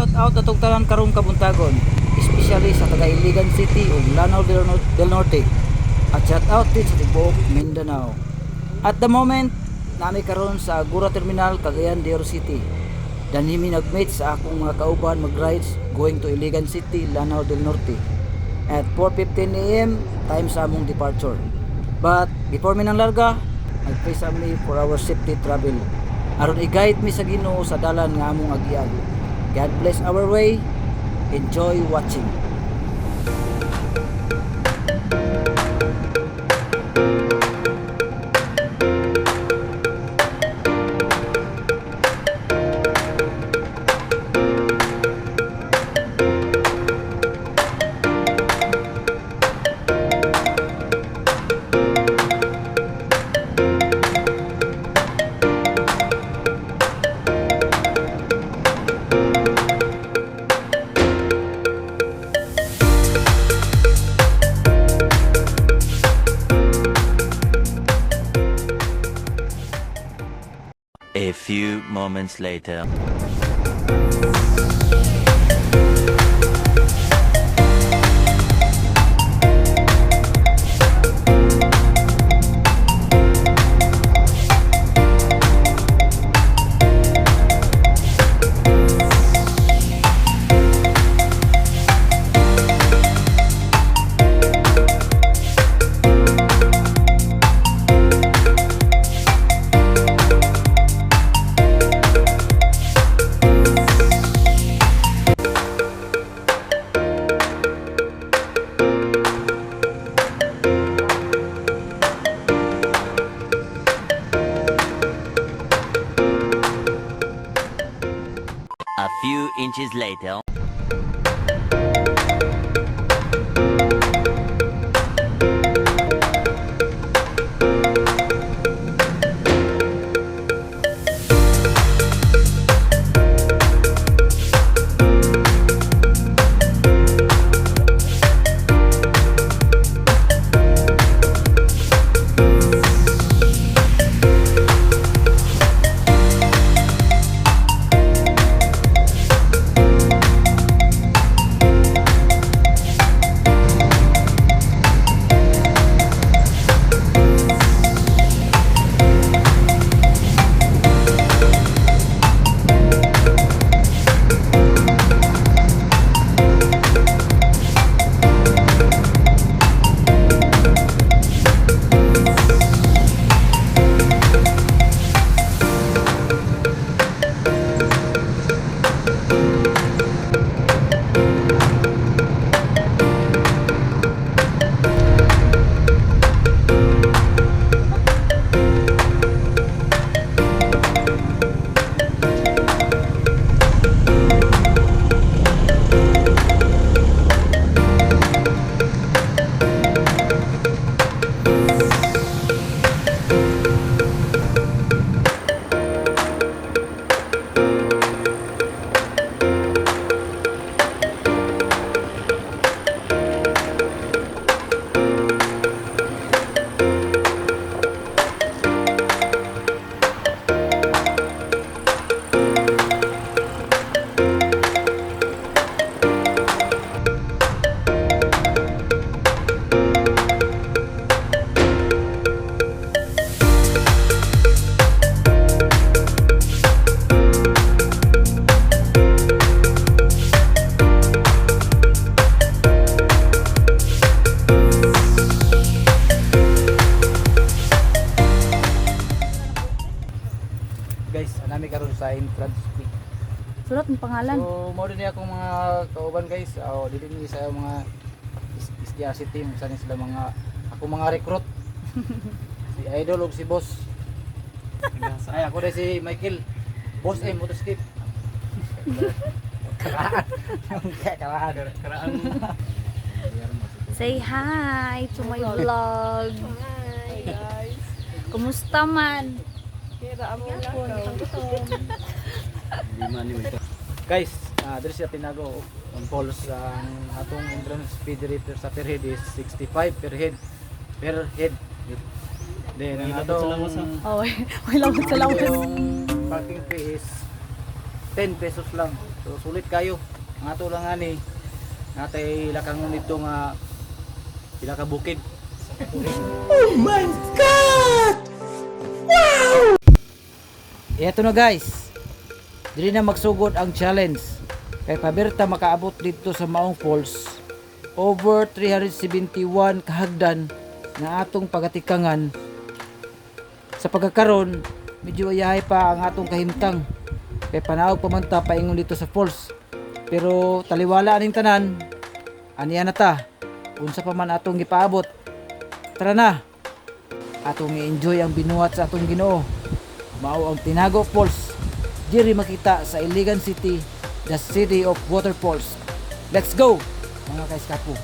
shout out atong tanan karong kabuntagon, especially sa taga Iligan City ug Lanao del Norte. At shout out din sa tibuok Mindanao. At the moment, nami karon sa Agura Terminal, Cagayan de Oro City. Danhimi nagmeet sa akong mga kauban mag-rides going to Iligan City, Lanao del Norte. At 4:15 AM, time sa among departure. But before mi nang larga, nag-pray sa mi for our safety travel. Aron i-guide mi sa Ginoo sa dalan nga among agian. God bless our way. Enjoy watching. A few moments later. A few inches later. Guys, anami karon sa entrance fee. Sulat ng pangalan. So, mo din akong mga kauban guys. Dili ni sa mga iskiasi team sa sila mga ako mga recruit. Si Idol ug si Boss. Ay ako din si Michael. Boss motoskip. Karaan. Say hi to my vlog. Hi guys. Kumusta man? Kira amo lang ko. Guys, diri sa Tinago ang falls ang atong entrance fee diri sa per head is 65 per head. Then ang atong Oh, may lawan sa lawas. yung parking fee is 10 pesos lang. So sulit kayo. Ang ato lang ani natay lakang nito nga pila ka bukid. Oh my god! Wow! Eto na guys. Dili na magsugod ang challenge. Kay paberta makaabot dito sa Maong Falls. Over 371 kahagdan na atong pagatikangan. Sa pagkakaron, medyo ayahay pa ang atong kahimtang. Kay panawag pamanta paingon dito sa falls. Pero taliwala aning tanan, aniya na ta. Unsa pa man atong gipaabot. Tara na. Atong i-enjoy ang binuhat sa atong Ginoo. Mao ang Tinago Falls. Diri makita sa Iligan City, the city of waterfalls. Let's go mga kaiskapo.